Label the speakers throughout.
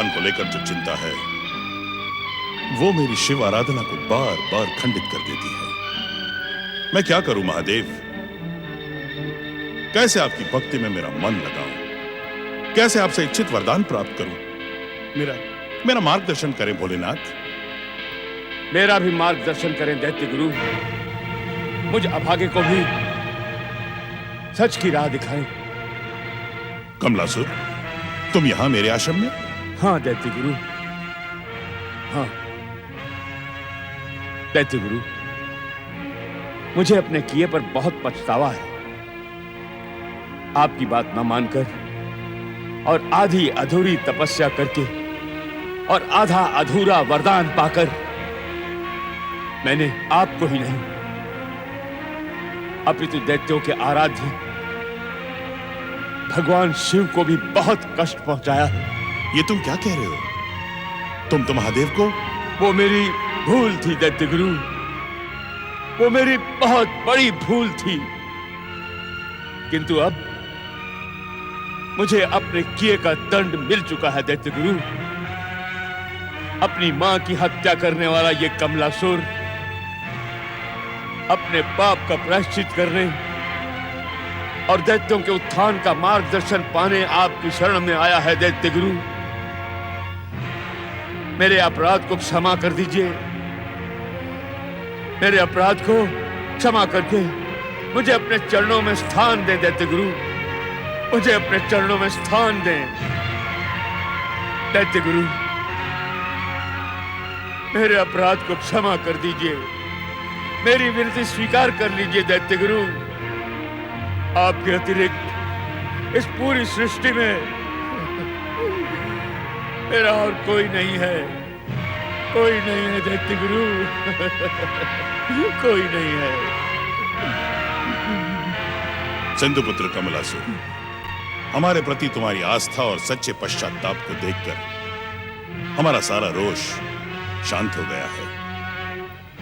Speaker 1: वरदान को लेकर जो चिंता है वो मेरी शिव आराधना को बार बार खंडित कर देती है। मैं क्या करूं महादेव? कैसे आपकी भक्ति में मेरा मन लगाऊं? कैसे आपसे इच्छित वरदान प्राप्त करूं? मेरा मार्गदर्शन करें भोलेनाथ।
Speaker 2: मेरा भी मार्गदर्शन करें दैत्य गुरु। मुझ अभागे को भी सच की राह दिखाएं।
Speaker 1: कमलासुर, तुम यहां मेरे आश्रम में?
Speaker 2: हाँ दैत्य गुरु, हाँ दैत्य गुरु, मुझे अपने किए पर बहुत पछतावा है। आपकी बात न मानकर और आधी अधूरी तपस्या करके और आधा अधूरा वरदान पाकर मैंने आपको ही नहीं अपितु दैत्यों के आराध्य भगवान शिव को भी बहुत कष्ट पहुंचाया है।
Speaker 1: ये तुम क्या कह रहे हो? तुम तो महादेव को...
Speaker 2: वो मेरी भूल थी दैत्य गुरु, वो मेरी बहुत बड़ी भूल थी। किंतु अब मुझे अपने किए का दंड मिल चुका है दैत्य गुरु। अपनी मां की हत्या करने वाला ये कमलासुर अपने पाप का प्रायश्चित करने और दैत्यों के उत्थान का मार्गदर्शन पाने आपकी शरण में आया है दैत्य गुरु। मेरे अपराध को क्षमा कर दीजिए। मेरे अपराध को क्षमा करके मुझे अपने चरणों में स्थान दें दैत्य गुरु। मुझे अपने चरणों में स्थान दें दैत्य गुरु। मेरे अपराध को क्षमा कर दीजिए। मेरी विनती स्वीकार कर लीजिए दैत्य गुरु। आपके अतिरिक्त इस पूरी सृष्टि में मेरा और कोई नहीं है। कोई नहीं है दैत्य गुरु, कोई नहीं है।
Speaker 1: सिंधुपुत्र कमलासुर, हमारे प्रति तुम्हारी आस्था और सच्चे पश्चाताप को देखकर हमारा सारा रोष शांत हो गया है।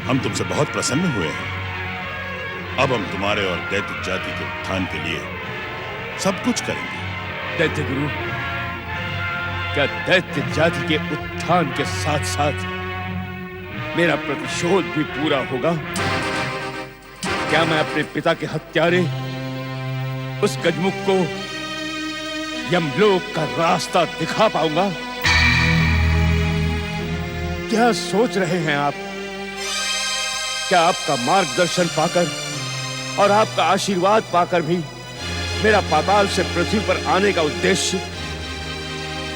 Speaker 1: हम तुमसे बहुत प्रसन्न हुए हैं। अब हम तुम्हारे और दैत्य जाति के उत्थान के लिए सब कुछ करेंगे।
Speaker 2: दैत्य गुरु, क्या दैत्य जाति के उत्थान के साथ साथ मेरा प्रतिशोध भी पूरा होगा? क्या मैं अपने पिता के हत्यारे उस गजमुख को यमलोक का रास्ता दिखा पाऊंगा? क्या सोच रहे हैं आप? क्या आपका मार्गदर्शन पाकर और आपका आशीर्वाद पाकर भी मेरा पाताल से पृथ्वी पर आने का उद्देश्य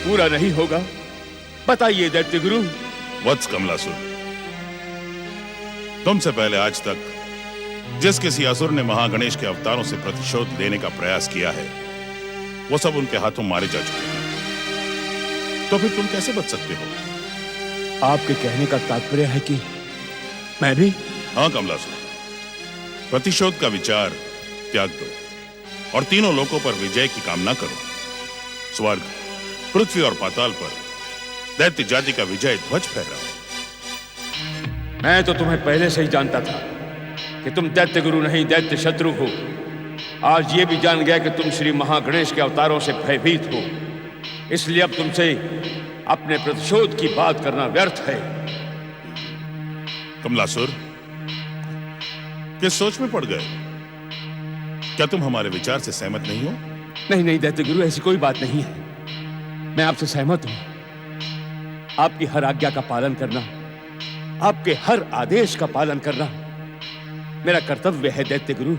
Speaker 2: पूरा नहीं होगा? बताइए दैत्य गुरु।
Speaker 1: वत्स कमलासुर, तुमसे पहले आज तक जिस किसी असुर ने महागणेश के अवतारों से प्रतिशोध लेने का प्रयास किया है वो सब उनके हाथों मारे जा चुके हैं। तो फिर तुम कैसे बच सकते हो?
Speaker 2: आपके कहने का तात्पर्य है कि मैं भी...
Speaker 1: हाँ कमलासुर, प्रतिशोध का विचार त्याग दो और तीनों लोकों पर विजय की कामना करो। स्वर्ग, पृथ्वी और पाताल पर दैत्य जाति का विजय ध्वज फहराओ।
Speaker 2: मैं तो तुम्हें पहले से ही जानता था कि तुम दैत्य गुरु नहीं दैत्य शत्रु हो। आज ये भी जान गया कि तुम श्री महागणेश के अवतारों से भयभीत हो। इसलिए अब तुमसे अपने प्रतिशोध की बात करना व्यर्थ है।
Speaker 1: कमलासुर, किस सोच में पड़ गए? क्या तुम हमारे विचार से सहमत नहीं हो?
Speaker 2: नहीं नहीं दैत्य गुरु, ऐसी कोई बात नहीं है। मैं आपसे सहमत हूं। आपकी हर आज्ञा का पालन करना, आपके हर आदेश का पालन करना मेरा कर्तव्य है दैत्य गुरु।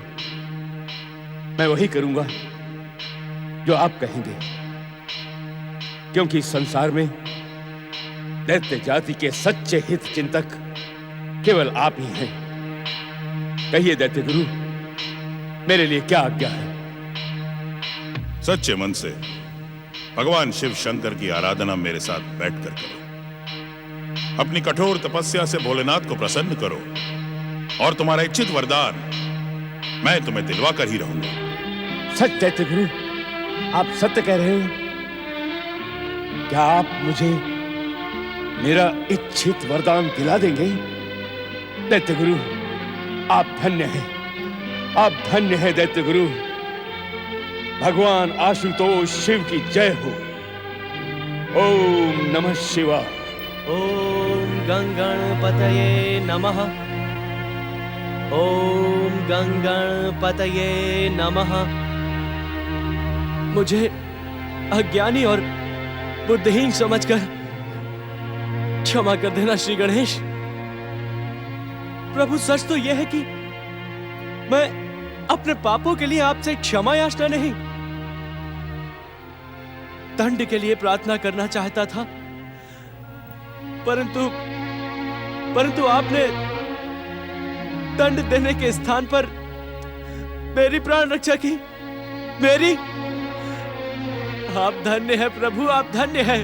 Speaker 2: मैं वही करूंगा जो आप कहेंगे, क्योंकि इस संसार में दैत्य जाति के सच्चे हित चिंतक केवल आप ही हैं। कहिए दैत्य गुरु, मेरे लिए क्या आज्ञा है?
Speaker 1: सच्चे मन से भगवान शिव शंकर की आराधना मेरे साथ बैठकर करो। अपनी कठोर तपस्या से भोलेनाथ को प्रसन्न करो और तुम्हारा इच्छित वरदान मैं तुम्हें दिलवा कर ही रहूंगा।
Speaker 2: सच दैत्य गुरु, आप सत्य कह रहे हैं? क्या आप मुझे मेरा इच्छित वरदान दिला देंगे? दैत्य गुरु, आप धन्य हैं, आप धन्य हैं दैत्य गुरु। भगवान आशुतोष शिव की जय हो। ओम नमः शिवाय।
Speaker 3: ओम गंगणपतये नमः। ओम गंगणपतये नमः। मुझे अज्ञानी और बुद्धिहीन समझकर क्षमा कर देना श्री गणेश। प्रभु सच तो यह है कि मैं अपने पापों के लिए आपसे क्षमा याचना नहीं, दंड के लिए प्रार्थना करना चाहता था, परंतु आपने दंड देने के स्थान पर मेरी प्राण रक्षा की। मेरी आप धन्य है प्रभु, आप धन्य है।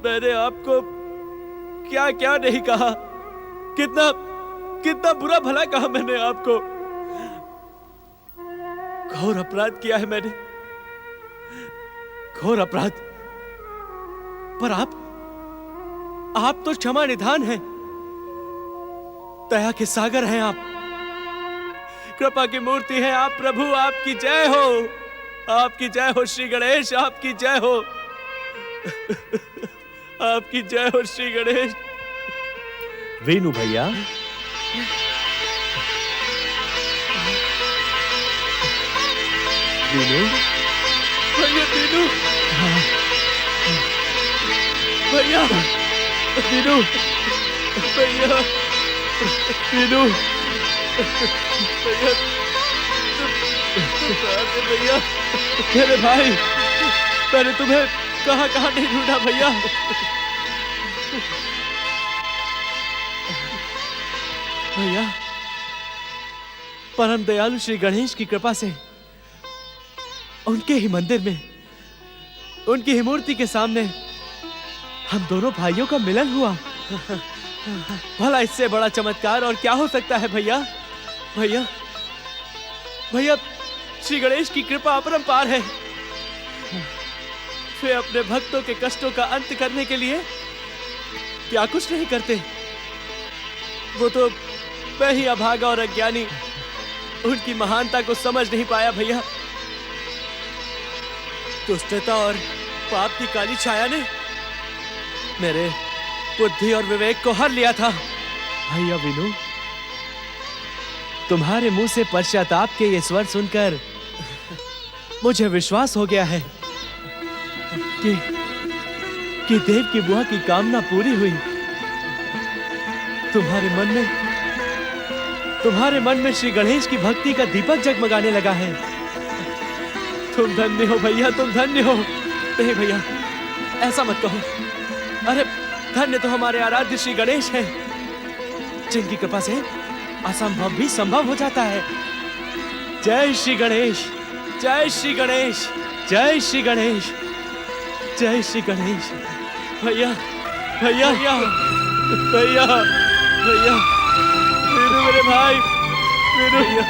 Speaker 3: मैंने आपको क्या क्या नहीं कहा, कितना कितना बुरा भला कहा मैंने आपको। घोर अपराध किया है मैंने, घोर अपराध। पर आप तो क्षमा निधान हैं, दया के सागर हैं आप, कृपा की मूर्ति है आप प्रभु। आपकी जय हो, आपकी जय हो श्री गणेश, आपकी जय हो। आपकी जय हो श्री गणेश। वीनू भैया, वीनू भैया, वीनू भैया, वीनू भैया, वीनू भैया, भैया मेरे भाई, मैंने तुम्हें कहां कहां नहीं ढूंढा भैया। भैया, परम दयालु श्री गणेश की कृपा से उनके ही मंदिर में, उनकी ही मूर्ति के सामने हम दोनों भाइयों का मिलन हुआ। भला इससे बड़ा चमत्कार और क्या हो सकता है भैया। भैया भैया, श्री गणेश की कृपा अपरंपार है। वे अपने भक्तों के कष्टों का अंत करने के लिए क्या कुछ नहीं करते। वो तो मैं ही अभागा और अज्ञानी उनकी महानता को समझ नहीं पाया भैया। दुष्टता और पाप की काली छाया ने मेरे बुद्धि और विवेक को हर लिया था। भैया वीनू, तुम्हारे मुंह से पश्चाताप के ये स्वर सुनकर मुझे विश्वास हो गया है कि देव की बुआ की कामना पूरी हुई। तुम्हारे मन में श्री गणेश की भक्ति का दीपक जगमगाने लगा है। तुम धन्य हो भैया, तुम धन्य हो। नहीं भैया, ऐसा मत कहो। अरे धन्य तो हमारे आराध्य श्री गणेश हैं, जिनकी कृपा से असंभव भी संभव हो जाता है। जय श्री गणेश, जय श्री गणेश, जय श्री गणेश, जय श्री गणेश। भैया भैया भैया भैया, वीनू मेरे भाई, वीनू भैया।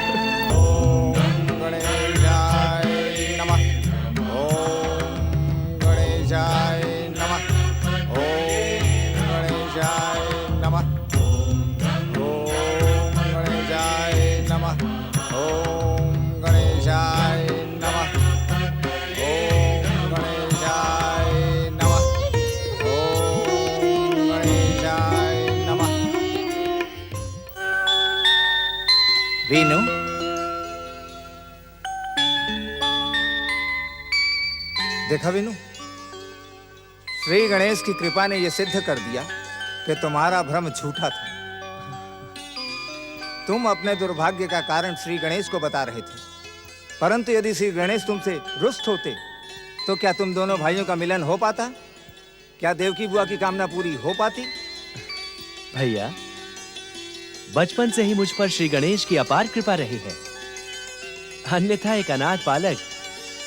Speaker 4: वीनू, देखा वीनू, श्री गणेश की कृपा ने यह सिद्ध कर दिया कि तुम्हारा भ्रम झूठा था। तुम अपने दुर्भाग्य का कारण श्री गणेश को बता रहे थे, परंतु यदि श्री गणेश तुमसे रुष्ट होते तो क्या तुम दोनों भाइयों का मिलन हो पाता? क्या देवकी बुआ की कामना पूरी हो पाती?
Speaker 3: भैया, बचपन से ही मुझ पर श्री गणेश की अपार कृपा रही है, अन्यथा एक अनाथ बालक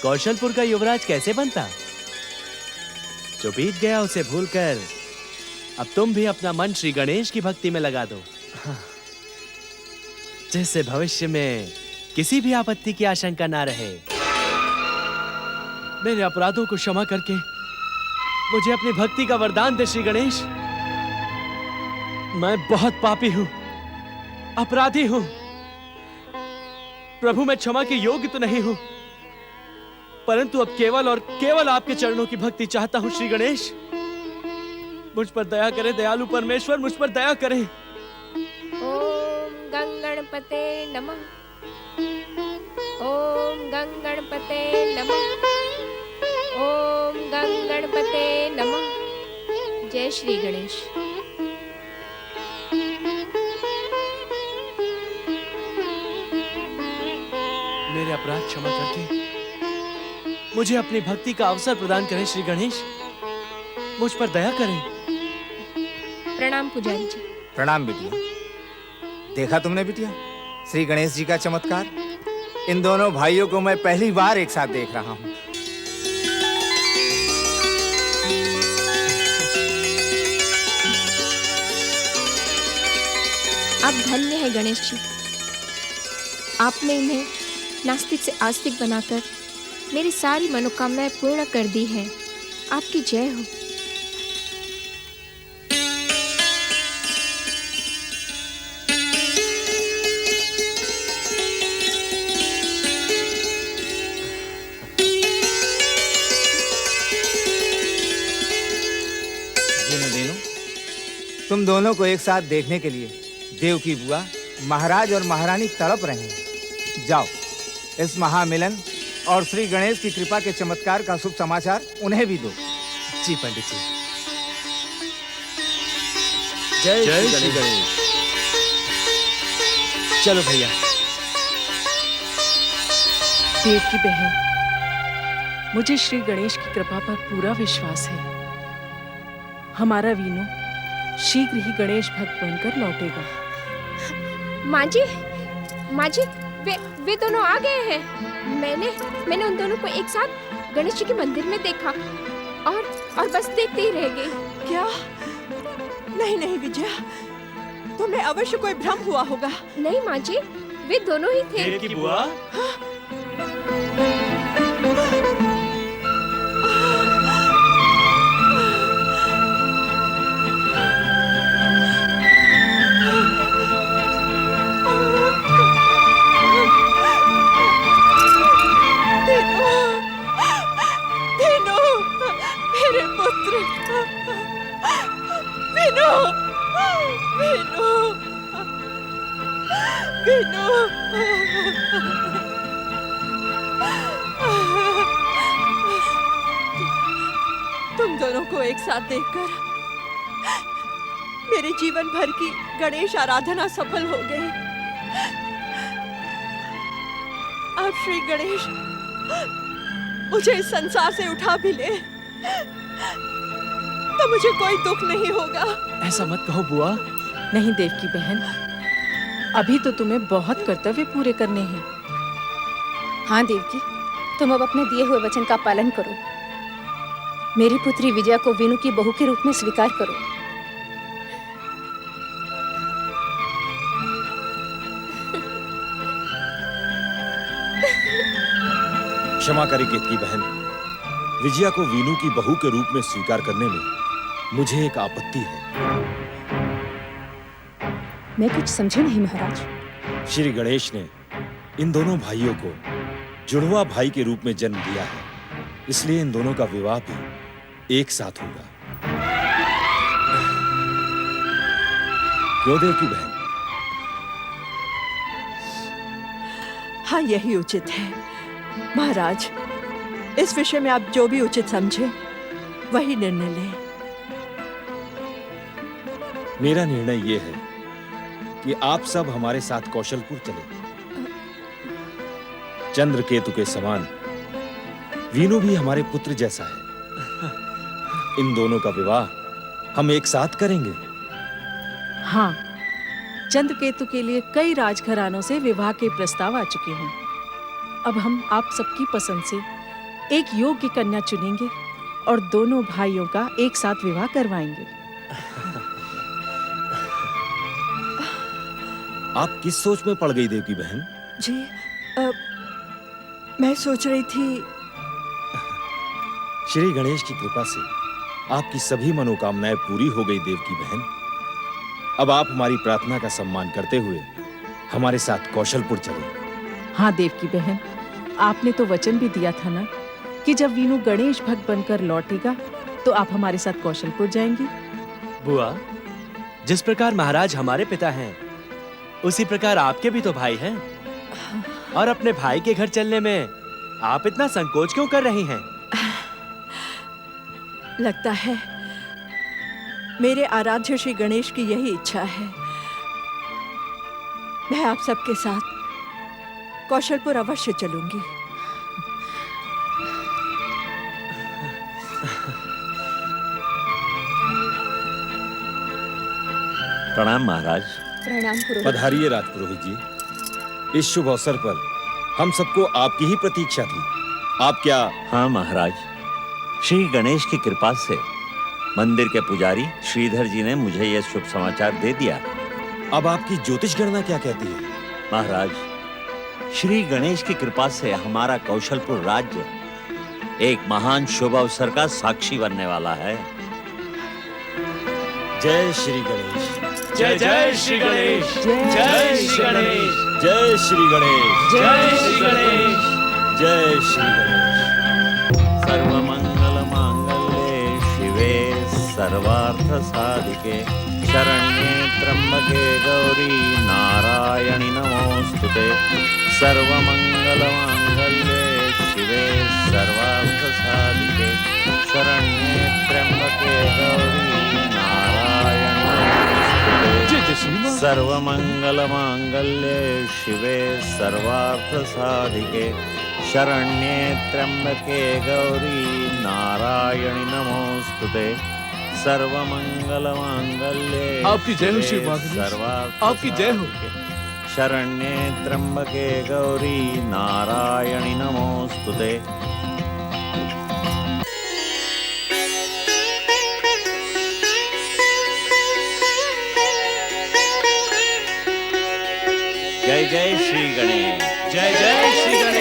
Speaker 3: कौशलपुर का युवराज कैसे बनता? जो बीत गया उसे भूलकर अब तुम भी अपना मन श्री गणेश की भक्ति में लगा दो, जिससे भविष्य में किसी भी आपत्ति की आशंका ना रहे। मेरे अपराधों को क्षमा करके मुझे अपनी भक्ति का वरदान दे श्री गणेश। मैं बहुत पापी हूं, अपराधी हूं प्रभु। मैं क्षमा के योग्य तो नहीं हूं, परंतु अब केवल और केवल आपके चरणों की भक्ति चाहता हूँ श्री गणेश। मुझ पर दया करें दयालु परमेश्वर, मुझ पर दया करें।
Speaker 5: ओम गंगणपते नमः। ओम गंगणपते नमः। ओम गंगणपते नमः। जय श्री गणेश।
Speaker 3: मेरे अपराध क्षमा करके मुझे अपनी भक्ति का अवसर प्रदान करें श्री गणेश। मुझ पर दया करें।
Speaker 5: प्रणाम पुजारी जी।
Speaker 4: प्रणाम बिटिया। देखा तुमने बिटिया श्री गणेश जी का चमत्कार। इन दोनों भाइयों को मैं पहली बार एक साथ देख रहा हूँ।
Speaker 5: आप धन्य है गणेश जी। आपने इन्हें नास्तिक से आस्तिक बनाकर मेरी सारी मनोकामनाएं पूर्ण कर दी हैं। आपकी जय हो।
Speaker 4: दीनू, तुम दोनों को एक साथ देखने के लिए देव की बुआ, महाराज और महारानी तड़प रहे हैं। जाओ, इस महामिलन और श्री गणेश की कृपा के चमत्कार का शुभ समाचार उन्हें भी दो।
Speaker 3: जी पंडित जी।
Speaker 2: जय
Speaker 3: जय
Speaker 2: श्री
Speaker 3: श्री
Speaker 2: गणेश।
Speaker 3: चलो भैया।
Speaker 6: देव की बहन, मुझे श्री गणेश की कृपा पर पूरा विश्वास है। हमारा वीनू शीघ्र ही गणेश भक्त बनकर लौटेगा।
Speaker 5: माँ जी, वे दोनों आ गए हैं। मैंने उन दोनों को एक साथ गणेश जी के मंदिर में देखा और बस देखते ही रह गई।
Speaker 7: क्या? नहीं विजया, तुम्हें अवश्य कोई भ्रम हुआ होगा।
Speaker 5: नहीं माँ जी, वे दोनों ही थे।
Speaker 3: देव की बुआ।
Speaker 7: वीनू, मेरे पुत्र। वीनू, वीनू, वीनू। तुम दोनों को एक साथ देखकर मेरे जीवन भर की गणेश आराधना सफल हो गई। अब श्री गणेश मुझे इस संसार से उठा भी ले तो मुझे कोई दुख नहीं होगा।
Speaker 3: ऐसा मत कहो बुआ।
Speaker 6: नहीं देव की बहन, अभी तो तुम्हें बहुत कर्तव्य पूरे करने हैं।
Speaker 8: हाँ देवकी, तुम अब अपने दिए हुए वचन का पालन करो। मेरी पुत्री विजया को वीनू की बहू के रूप में स्वीकार करो।
Speaker 9: क्षमा करें केतकी बहन, विजया को वीनू की बहू के रूप में स्वीकार करने में मुझे एक आपत्ति है।
Speaker 8: मैं कुछ समझी नहीं महाराज।
Speaker 9: श्री गणेश ने इन दोनों भाइयों को जुड़वा भाई के रूप में जन्म दिया है, इसलिए इन दोनों का विवाह भी एक साथ होगा। क्यों देवकी बहन?
Speaker 7: हाँ, यही उचित है महाराज। इस विषय में आप जो भी उचित समझे वही निर्णय लें।
Speaker 9: मेरा निर्णय यह है कि आप सब हमारे साथ कौशलपुर चले। चंद्रकेतु के समान वीनू भी हमारे पुत्र जैसा है। इन दोनों का विवाह हम एक साथ करेंगे।
Speaker 6: हाँ, चंद्रकेतु के लिए कई राजघरानों से विवाह के प्रस्ताव आ चुके हैं। अब हम आप सबकी पसंद से एक योग्य कन्या चुनेंगे और दोनों भाइयों का एक साथ विवाह करवाएंगे।
Speaker 9: आप किस सोच में पड़ गई देवकी बहन?
Speaker 7: जी, मैं सोच रही थी।
Speaker 9: श्री गणेश की कृपा से आपकी सभी मनोकामनाएं पूरी हो गई देवकी बहन। अब आप हमारी प्रार्थना का सम्मान करते हुए हमारे साथ कौशलपुर चले।
Speaker 6: हाँ देव की बहन, आपने तो वचन भी दिया था ना कि जब वीनू गणेश भक्त बनकर लौटेगा तो आप हमारे साथ कौशलपुर जाएंगी।
Speaker 3: बुआ, जिस प्रकार महाराज हमारे पिता हैं, उसी प्रकार आपके भी तो भाई हैं। और अपने भाई के घर चलने में आप इतना संकोच क्यों कर रही हैं?
Speaker 7: लगता है मेरे आराध्य श्री गणेश की यही इच्छा है। मैं आप सबके साथ कौशलपुर अवश्य चलूंगी।
Speaker 10: प्रणाम महाराज।
Speaker 8: प्रणाम पुरोहित।
Speaker 9: पधारिए राजपुरोहित जी। इस शुभ अवसर पर हम सबको आपकी ही प्रतीक्षा थी। आप क्या?
Speaker 10: हाँ महाराज, श्री गणेश की कृपा से मंदिर के पुजारी श्रीधर जी ने मुझे यह शुभ समाचार दे दिया।
Speaker 9: अब आपकी ज्योतिष गणना क्या कहती है?
Speaker 10: महाराज, श्री गणेश की कृपा से हमारा कौशलपुर राज्य एक महान शुभ अवसर का साक्षी बनने वाला है।
Speaker 9: जय श्री गणेश।
Speaker 3: जय जय श्री गणेश। जय श्री गणेश।
Speaker 9: जय श्री गणेश।
Speaker 3: जय श्री गणेश।
Speaker 9: जय श्री गणेश।
Speaker 10: सर्वमंगल मांगल्ये शिवे सर्वार्थ साधिके शरण्ये त्र्यंबके गौरी नारायणि नमोस्तुते। सर्वमंगल मांगल्ये शिवे सर्वार्थ साधिके शरण्ये त्र्यंबके गौरी नारायणि नमोस्तुते। सर्वमंगल मांगल्ये शिवे सर्वार्थ साधिके शरण्ये त्र्यंबके गौरी नारायणि नमोस्तुते। सर्वमंगल मांगल्ये
Speaker 3: आपकी जय हो श्री
Speaker 10: शिवे
Speaker 3: माधवी।
Speaker 10: सर्वार्थ
Speaker 3: आपकी जय हो।
Speaker 10: साधिके शरण्ये त्र्यंबके गौरी नारायणि नमोस्तुते। जय जय श्री गणेश।
Speaker 3: जय जय श्री गणेश।